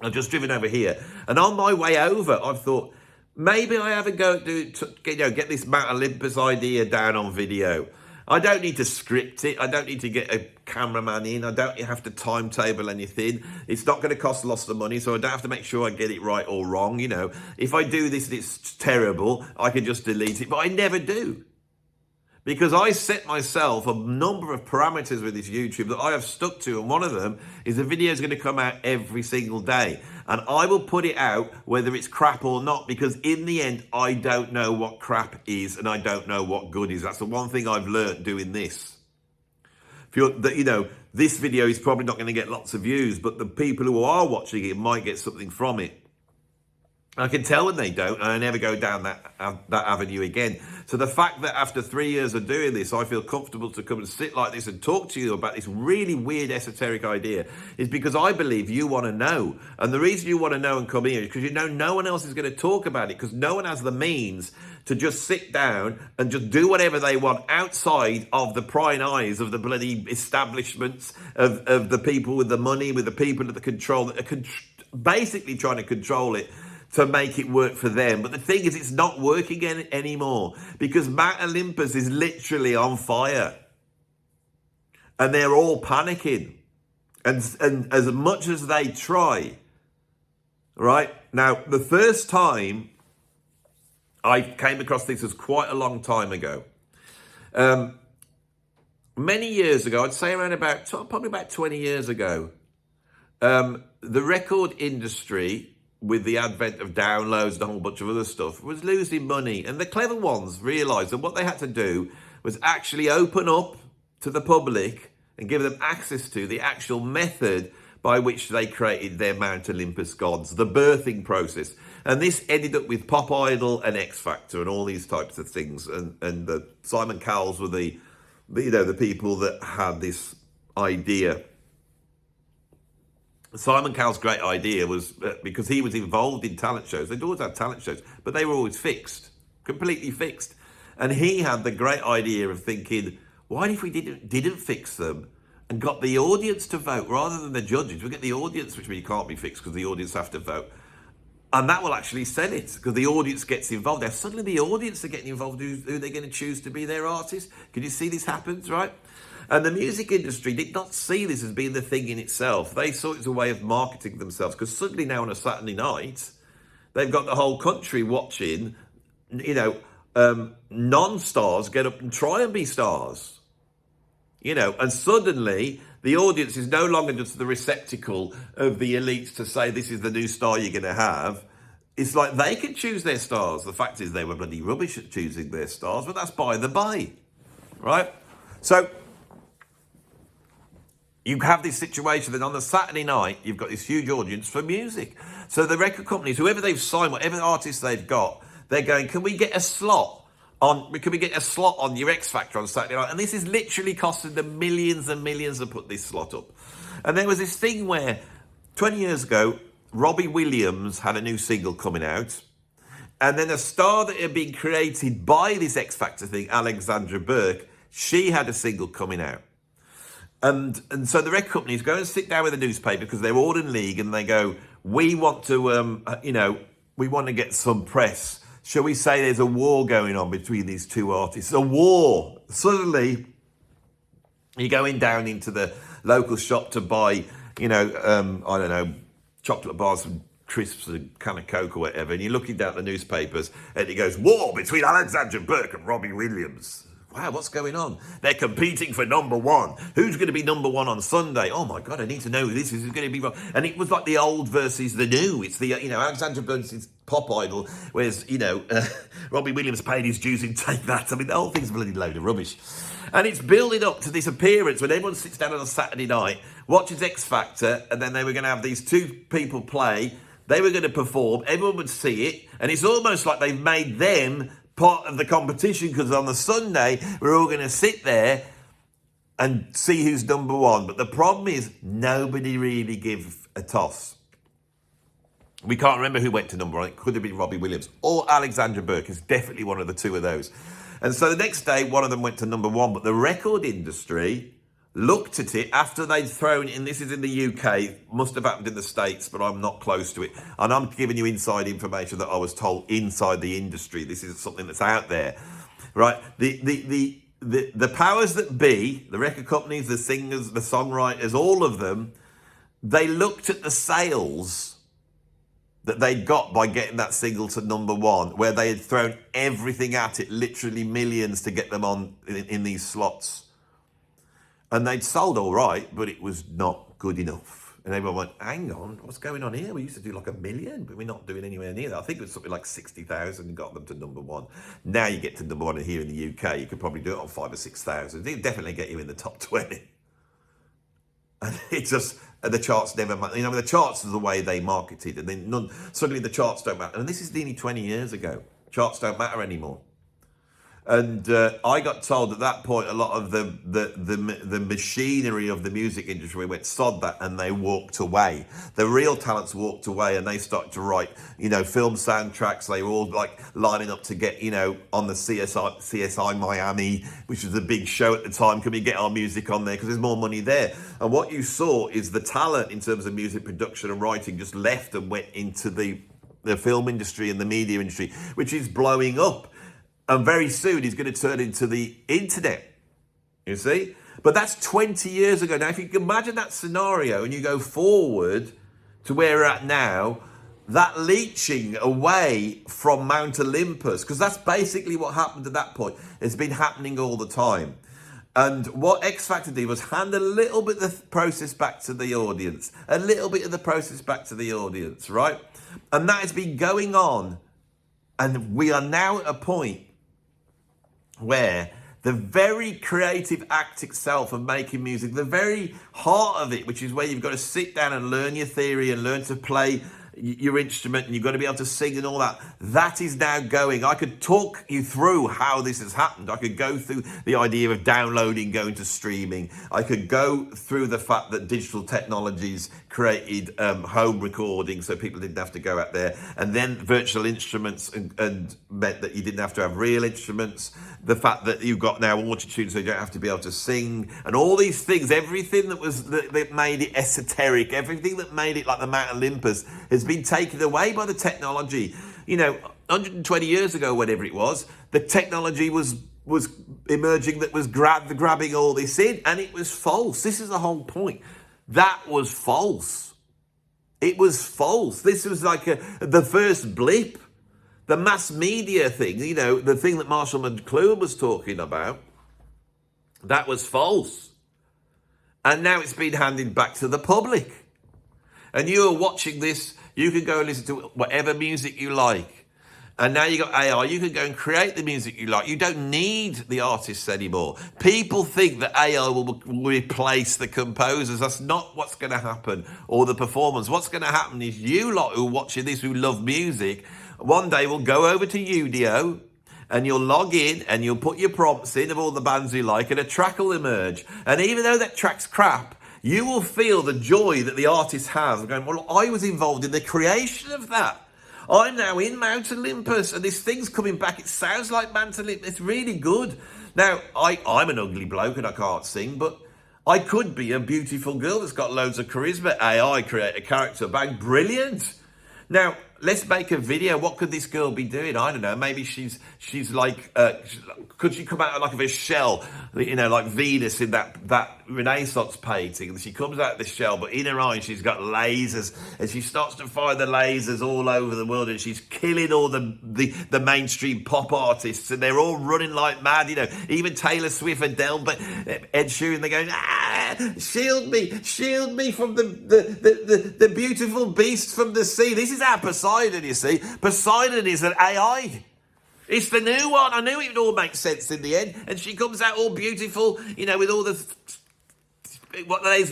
I've just driven over here, and on my way over, I've thought, maybe I have a go at get this Mount Olympus idea down on video. I don't need to script it. I don't need to get a cameraman in. I don't have to timetable anything. It's not going to cost lots of money, so I don't have to make sure I get it right or wrong. If I do this and it's terrible, I can just delete it. But I never do. Because I set myself a number of parameters with this YouTube that I have stuck to, and one of them is the video is going to come out every single day. And I will put it out whether it's crap or not, because in the end, I don't know what crap is and I don't know what good is. That's the one thing I've learned doing this. This video is probably not going to get lots of views, but the people who are watching it might get something from it. I can tell when they don't, and I never go down that avenue again. So the fact that after 3 years of doing this, I feel comfortable to come and sit like this and talk to you about this really weird esoteric idea is because I believe you want to know. And the reason you want to know and come here is because no one else is going to talk about it, because no one has the means to just sit down and just do whatever they want outside of the prying eyes of the bloody establishments, of the people with the money, with the people that control, that are basically trying to control it to make it work for them. But the thing is, it's not working anymore, because Mount Olympus is literally on fire. And they're all panicking. And as much as they try, right? Now, the first time I came across this was quite a long time ago. Many years ago, I'd say probably about 20 years ago, the record industry, with the advent of downloads and a whole bunch of other stuff, was losing money. And the clever ones realised that what they had to do was actually open up to the public and give them access to the actual method by which they created their Mount Olympus gods, the birthing process. And this ended up with Pop Idol and X Factor and all these types of things. And the Simon Cowells were the people that had this idea. Simon Cowell's great idea was because he was involved in talent shows. They'd always had talent shows, but they were always fixed, completely fixed. And he had the great idea of thinking, why if we didn't fix them and got the audience to vote rather than the judges? We get the audience, which means you can't be fixed because the audience have to vote. And that will actually sell it, because the audience gets involved. Now, suddenly the audience are getting involved. Who they're going to choose to be their artist? Can you see this happens, right? And the music industry did not see this as being the thing in itself. They saw it as a way of marketing themselves, because suddenly now on a Saturday night, they've got the whole country watching, non-stars get up and try and be stars. And suddenly the audience is no longer just the receptacle of the elites to say this is the new star you're going to have. It's like they can choose their stars. The fact is they were bloody rubbish at choosing their stars, but that's by the by, right? So you have this situation that on the Saturday night, you've got this huge audience for music. So the record companies, whoever they've signed, whatever artists they've got, they're going, can we get a slot on your X Factor on Saturday night? And this is literally costing them millions and millions to put this slot up. And there was this thing where 20 years ago, Robbie Williams had a new single coming out. And then a star that had been created by this X Factor thing, Alexandra Burke, she had a single coming out. And so the record companies go and sit down with the newspaper, because they're all in league, and they go, we want to, we want to get some press. Shall we say there's a war going on between these two artists? A war. Suddenly, you're going down into the local shop to buy, chocolate bars from crisps and a can of Coke or whatever, and you're looking down at the newspapers, and it goes, war between Alexandra Burke and Robbie Williams. Wow, what's going on? They're competing for number one. Who's going to be number one on Sunday? Oh my God, I need to know who this is. Who's going to be wrong? And it was like the old versus the new. It's the, Alexandra Burke's pop idol, whereas, Robbie Williams paid his dues in Take That. I mean, the whole thing's a bloody load of rubbish. And it's building up to this appearance when everyone sits down on a Saturday night, watches X Factor, and then they were going to have these two people play. They were going to perform. Everyone would see it. And it's almost like they've made them part of the competition, because on the Sunday, we're all going to sit there and see who's number one. But the problem is nobody really gives a toss. We can't remember who went to number one. It could have been Robbie Williams or Alexandra Burke. It's definitely one of the two of those. And so the next day, one of them went to number one. But the record industry looked at it after they'd thrown in, this is in the UK, must have happened in the States, but I'm not close to it. And I'm giving you inside information that I was told inside the industry. This is something that's out there, right? The powers that be, the record companies, the singers, the songwriters, all of them, they looked at the sales that they'd got by getting that single to number one, where they had thrown everything at it, literally millions to get them on in these slots. And they'd sold all right, but it was not good enough. And everyone went, hang on, what's going on here? We used to do like 1 million, but we're not doing anywhere near that. I think it was something like 60,000 got them to number one. Now you get to number one here in the UK, you could probably do it on 5,000 or 6,000. It'd definitely get you in the top 20. And it just, the charts never matter. The charts are the way they marketed. And then suddenly the charts don't matter. And this is nearly 20 years ago. Charts don't matter anymore. And I got told at that point, a lot of the machinery of the music industry went, sod that, and they walked away. The real talents walked away, and they started to write, film soundtracks. They were all like lining up to get, on the CSI Miami, which was a big show at the time. Can we get our music on there? Because there's more money there. And what you saw is the talent in terms of music production and writing just left and went into the film industry and the media industry, which is blowing up. And very soon he's going to turn into the internet, you see? But that's 20 years ago. Now, if you can imagine that scenario and you go forward to where we're at now, that leeching away from Mount Olympus, because that's basically what happened at that point. It's been happening all the time. And what X Factor did was hand a little bit of the process back to the audience, a little bit of the process back to the audience, right? And that has been going on. And we are now at a point where the very creative act itself of making music, the very heart of it, which is where you've got to sit down and learn your theory and learn to play your instrument, and you've got to be able to sing and all that, that is now going. I could talk you through how this has happened. I could go through the idea of downloading, going to streaming. I could go through the fact that digital technologies created home recording, so people didn't have to go out there, and then virtual instruments and meant that you didn't have to have real instruments. The fact that you've got now autotune, so you don't have to be able to sing, and all these things, everything that made it esoteric, everything that made it like the Mount Olympus has been taken away by the technology. 120 years ago, whatever it was, the technology was emerging that was grabbing all this in, and it was false. This is the whole point. That was false. It was false. This was like the first blip. The mass media thing, the thing that Marshall McLuhan was talking about, that was false. And now it's been handed back to the public. And you are watching this, you can go and listen to whatever music you like. And now you've got AI, you can go and create the music you like. You don't need the artists anymore. People think that AI will replace the composers. That's not what's going to happen, or the performers. What's going to happen is you lot who are watching this, who love music, one day we'll go over to Udio and you'll log in and you'll put your prompts in of all the bands you like, and a track will emerge. And even though that track's crap, you will feel the joy that the artist has of going, well, I was involved in the creation of that. I'm now in Mount Olympus and this thing's coming back. It sounds like Mount Olympus. It's really good. Now, I'm an ugly bloke and I can't sing, but I could be a beautiful girl that's got loads of charisma. AI create a character, bang, brilliant. Now, let's make a video. What could this girl be doing? I don't know. Maybe she's like, could she come out like of a shell, like Venus in that Renaissance painting? She comes out of the shell, but in her eyes she's got lasers, and she starts to fire the lasers all over the world, and she's killing all the mainstream pop artists, and they're all running like mad. Even Taylor Swift, Adele, but Ed Sheeran, they're going, shield me from the beautiful beast from the sea. This is our Poseidon, you see. Poseidon is an AI. It's the new one. I knew it would all make sense in the end. And she comes out all beautiful, with all those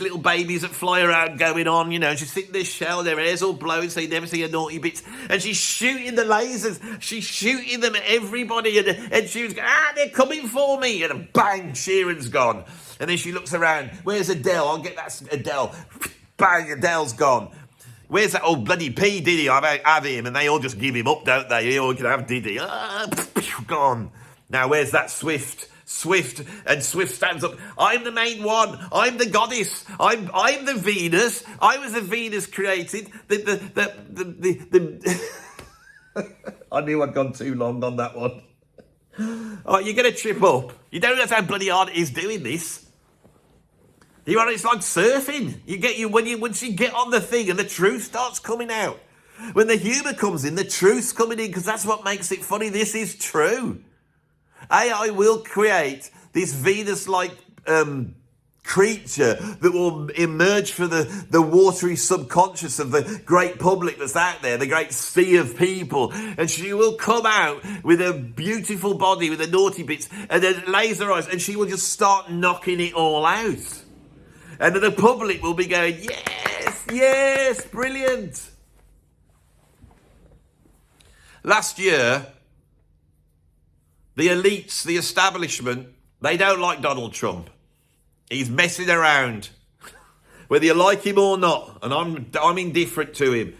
little babies that fly around going on, she's sitting in this shell, their hair's all blowing so you never see her naughty bits. And she's shooting the lasers. She's shooting them at everybody. And she was going, they're coming for me. And bang, Sheeran's gone. And then she looks around. Where's Adele? I'll get that Adele. Bang, Adele's gone. Where's that old bloody P. Diddy? I have him. And they all just give him up, don't they? You all can have Diddy. Gone. Now, where's that Swift? And Swift stands up. I'm the main one. I'm the goddess. I'm the Venus. I was the Venus created. I knew I'd gone too long on that one. Oh, you're going to trip up. You don't know how bloody hard it is doing this. It's like surfing. Once you get on the thing and the truth starts coming out. When the humour comes in, the truth's coming in, because that's what makes it funny. This is true. AI will create this Venus-like creature that will emerge from the watery subconscious of the great public that's out there, the great sea of people. And she will come out with a beautiful body, with the naughty bits, and then laser eyes, and she will just start knocking it all out. And then the public will be going, yes, brilliant. Last year, the elites, the establishment, they don't like Donald Trump. He's messing around, whether you like him or not. And I'm indifferent to him.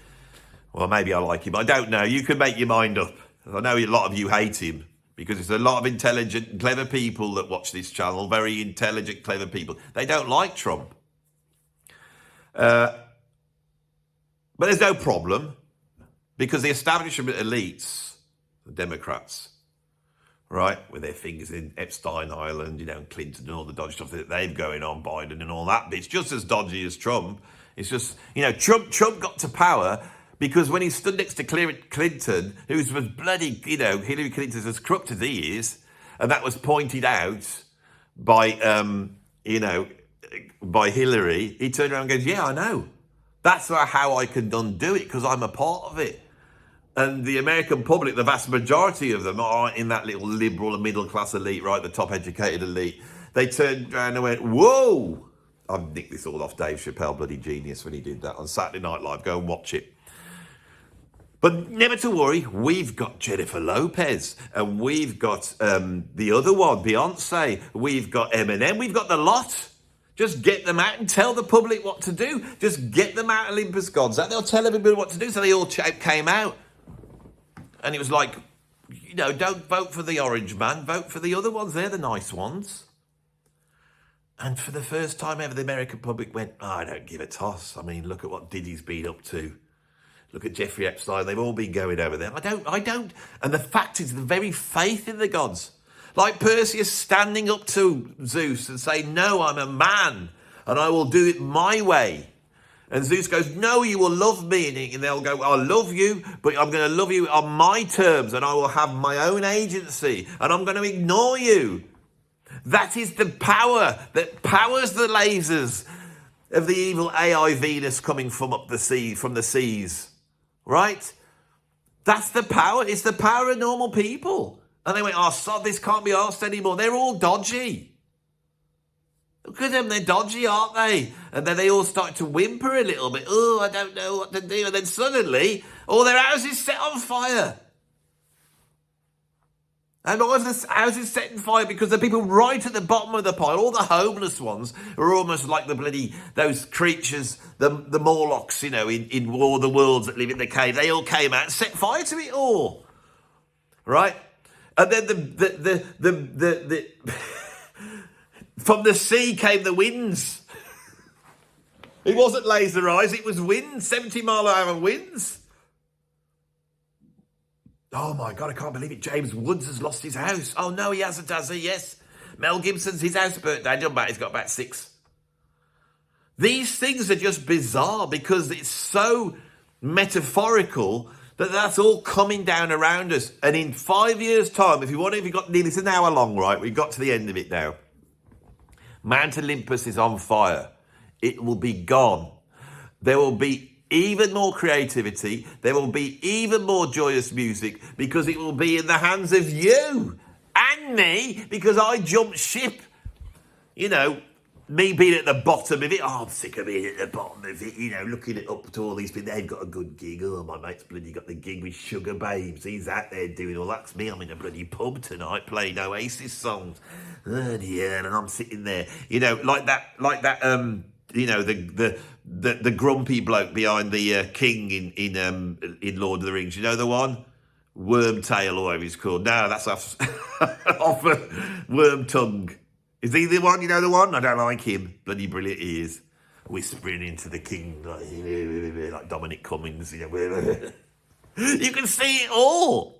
Well, maybe I like him. I don't know. You can make your mind up. I know a lot of you hate him because there's a lot of intelligent and clever people that watch this channel. Very intelligent, clever people. They don't like Trump. But there's no problem because the establishment elites, the Democrats, right, with their fingers in Epstein Island, Clinton and all the dodgy stuff that they've going on, Biden and all that. It's just as dodgy as Trump. It's just, Trump got to power because when he stood next to Clinton, who was bloody, Hillary Clinton's as corrupt as he is, and that was pointed out by, by Hillary, he turned around and goes, yeah, I know. That's how I can undo it because I'm a part of it. And the American public, the vast majority of them are in that little liberal and middle-class elite, right, the top-educated elite. They turned around and went, whoa! I've nicked this all off Dave Chappelle, bloody genius, when he did that on Saturday Night Live. Go and watch it. But never to worry, we've got Jennifer Lopez, and we've got the other one, Beyonce. We've got Eminem. We've got the lot. Just get them out and tell the public what to do. Just get them out, Olympus gods. They'll tell everybody what to do. So they all came out. And it was like, don't vote for the orange man, vote for the other ones. They're the nice ones. And for the first time ever, the American public went, I don't give a toss. I mean, look at what Diddy's been up to. Look at Jeffrey Epstein. They've all been going over there. I don't. And the fact is, the very faith in the gods. Like Perseus standing up to Zeus and saying, no, I'm a man and I will do it my way. And Zeus goes, no, you will love me. And they'll go, I love you, but I'm going to love you on my terms and I will have my own agency and I'm going to ignore you. That is the power that powers the lasers of the evil AI Venus coming from up the sea, from the seas, right? That's the power. It's the power of normal people. And they went, oh, sod, this can't be asked anymore. They're all dodgy. Look at them, they're dodgy, aren't they? And then they all started to whimper a little bit. Oh, I don't know what to do. And then suddenly, all their houses set on fire. And all of the houses set on fire because the people right at the bottom of the pile, all the homeless ones, are almost like those creatures, the Morlocks, in War of the Worlds that live in the cave. They all came out and set fire to it all. Right? And then the from the sea came the winds. It wasn't laser eyes, it was winds, 70-mile-an-hour winds. Oh my God, I can't believe it. James Woods has lost his house. Oh no, he hasn't, has he? Yes. Mel Gibson's, his house burnt down. He's got about 6. These things are just bizarre because it's so metaphorical that that's all coming down around us. And in 5 years' time, if you got nearly, it's an hour long, right? We've got to the end of it now. Mount Olympus is on fire. It will be gone. There will be even more creativity. There will be even more joyous music because it will be in the hands of you and me because I jumped ship. You know, me being at the bottom of it. Oh, I'm sick of being at the bottom of it. You know, looking up to all these people. They've got a good gig. Oh, my mate's bloody got the gig with Sugar Babes. He's out there doing all that. That's me. I'm in a bloody pub tonight playing Oasis songs. And I'm sitting there. You know, like that. You know, the grumpy bloke behind the king in Lord of the Rings. You know the one? Wormtail or whatever he's called. No, that's off Wormtongue. Is he the one? You know the one? I don't like him. Bloody brilliant he is. Whispering into the king like Dominic Cummings. You know. You can see it all.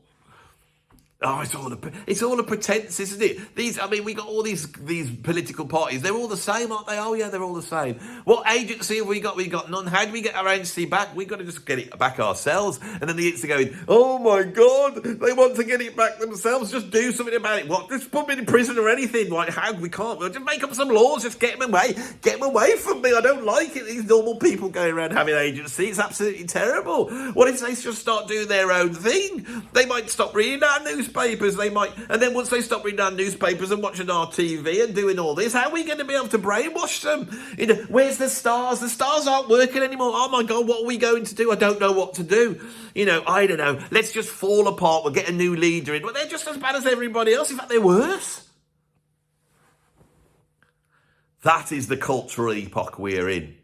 Oh, it's all a pretense, isn't it? We got all these political parties. They're all the same, aren't they? Oh, yeah, they're all the same. What agency have we got? We got none. How do we get our agency back? We've got to just get it back ourselves. And then the agency going, oh, my God, they want to get it back themselves. Just do something about it. What? Just put me in prison or anything. Like, how? We can't. We'll just make up some laws. Just get them away. Get them away from me. I don't like it. These normal people going around having agency. It's absolutely terrible. What if they just start doing their own thing? They might stop reading our newspapers. They might, and then once they stop reading our newspapers and watching our TV and doing all this, how are we going to be able to brainwash them? You know, where's the stars? The stars aren't working anymore. Oh my God, what are we going to do? I don't know what to do. You know, I don't know. Let's just fall apart. We'll get a new leader in. But they're just as bad as everybody else. In fact, they're worse. That is the cultural epoch we're in.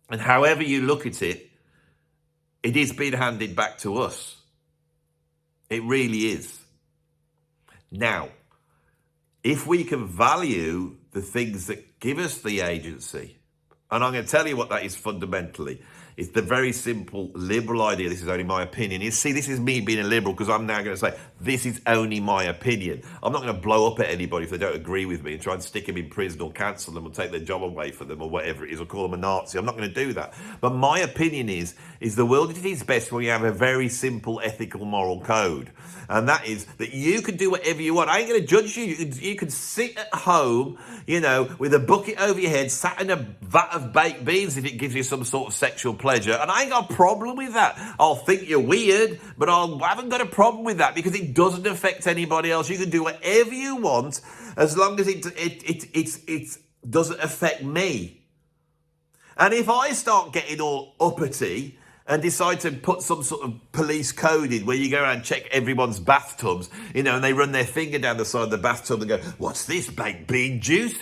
And however you look at it, it is being handed back to us. It really is. Now, if we can value the things that give us the agency, and I'm going to tell you what that is fundamentally. It's the very simple liberal idea. This is only my opinion. This is me being a liberal because I'm now going to say, this is only my opinion. I'm not going to blow up at anybody if they don't agree with me and try and stick them in prison or cancel them or take their job away from them or whatever it is or call them a Nazi. I'm not going to do that. But my opinion is the world at its best when you have a very simple ethical moral code. And that is that you can do whatever you want. I ain't going to judge you. You can sit at home, you know, with a bucket over your head, sat in a vat of baked beans if it gives you some sort of sexual pleasure. And I ain't got a problem with that. I'll think you're weird, but I haven't got a problem with that because it doesn't affect anybody else. You can do whatever you want as long as it doesn't affect me. And if I start getting all uppity and decide to put some sort of police code in where you go around and check everyone's bathtubs, you know, and they run their finger down the side of the bathtub and go, what's this, baked bean juice?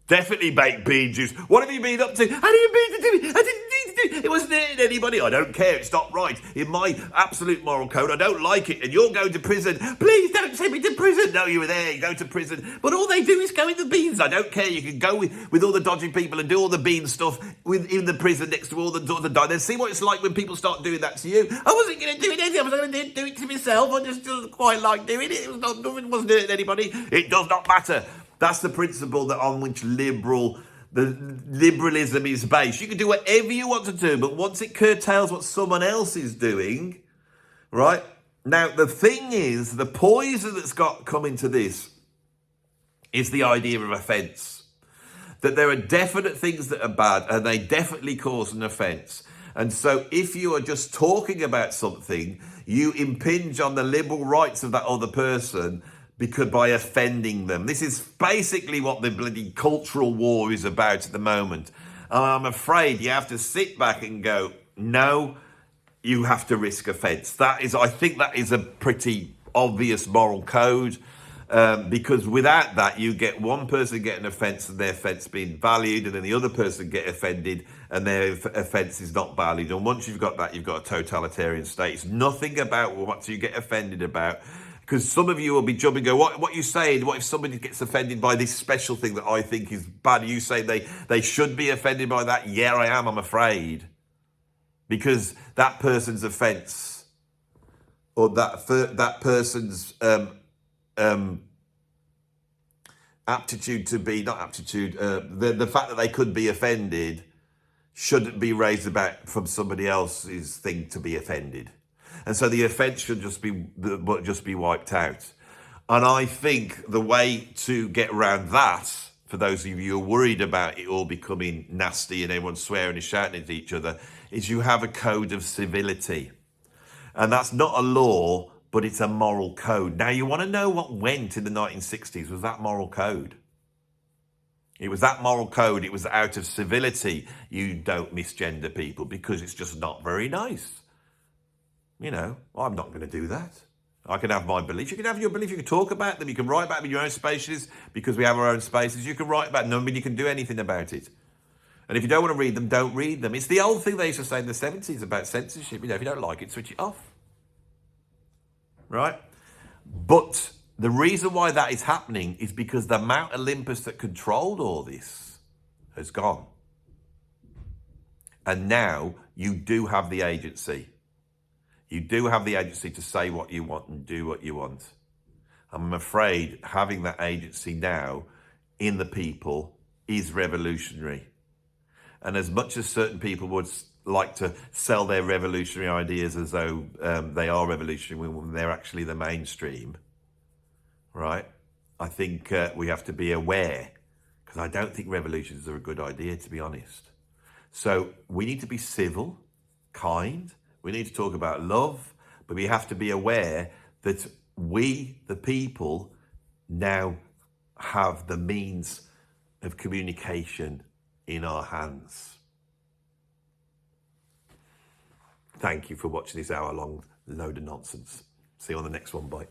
Definitely baked bean juice. What have you been up to? I didn't mean to do it. I didn't need to do it. It wasn't hurting anybody. I don't care. It's not right. In my absolute moral code, I don't like it. And you're going to prison. Please don't send me to prison. No, you were there. You go to prison. But all they do is go in the beans. I don't care. You can go with all the dodgy people and do all the bean stuff in the prison next to all the doors and die. Then see what it's like when people start doing that to you. I wasn't going to do it anything. I was going to do it to myself. I just didn't quite like doing it. It wasn't hurting anybody. It does not matter. That's the principle that on which liberalism is based. You can do whatever you want to do, but once it curtails what someone else is doing, right? Now, the thing is, the poison that's got come into this is the idea of offence. That there are definite things that are bad, and they definitely cause an offence. And so if you are just talking about something, you impinge on the liberal rights of that other person because by offending them. This is basically what the bloody cultural war is about at the moment. And I'm afraid you have to sit back and go, no, you have to risk offence. I think that is a pretty obvious moral code, because without that, you get one person getting offence and their offence being valued, and then the other person get offended and their offence is not valued. And once you've got that, you've got a totalitarian state. It's nothing about what you get offended about. Because some of you will be jumping and go, what are you saying? What if somebody gets offended by this special thing that I think is bad? Are you saying they should be offended by that? Yeah, I am, I'm afraid. Because that person's offence or that person's aptitude to be, not aptitude, the fact that they could be offended shouldn't be raised about from somebody else's thing to be offended. And so the offence should just be wiped out. And I think the way to get around that, for those of you who are worried about it all becoming nasty and everyone swearing and shouting at each other, is you have a code of civility. And that's not a law, but it's a moral code. Now, you want to know what went in the 1960s was that moral code. It was that moral code. It was out of civility. You don't misgender people because it's just not very nice. You know, I'm not going to do that. I can have my beliefs. You can have your beliefs. You can talk about them. You can write about them in your own spaces because we have our own spaces. You can write about them. Nobody can do anything about it. And if you don't want to read them, don't read them. It's the old thing they used to say in the 70s about censorship. You know, if you don't like it, switch it off. Right? But the reason why that is happening is because the Mount Olympus that controlled all this has gone. And now you do have the agency. You do have the agency to say what you want and do what you want. I'm afraid having that agency now in the people is revolutionary. And as much as certain people would like to sell their revolutionary ideas as though they are revolutionary when they're actually the mainstream, right? I think we have to be aware, because I don't think revolutions are a good idea, to be honest. So we need to be civil, kind. We need to talk about love, but we have to be aware that we, the people, now have the means of communication in our hands. Thank you for watching this hour-long load of nonsense. See you on the next one. Bye.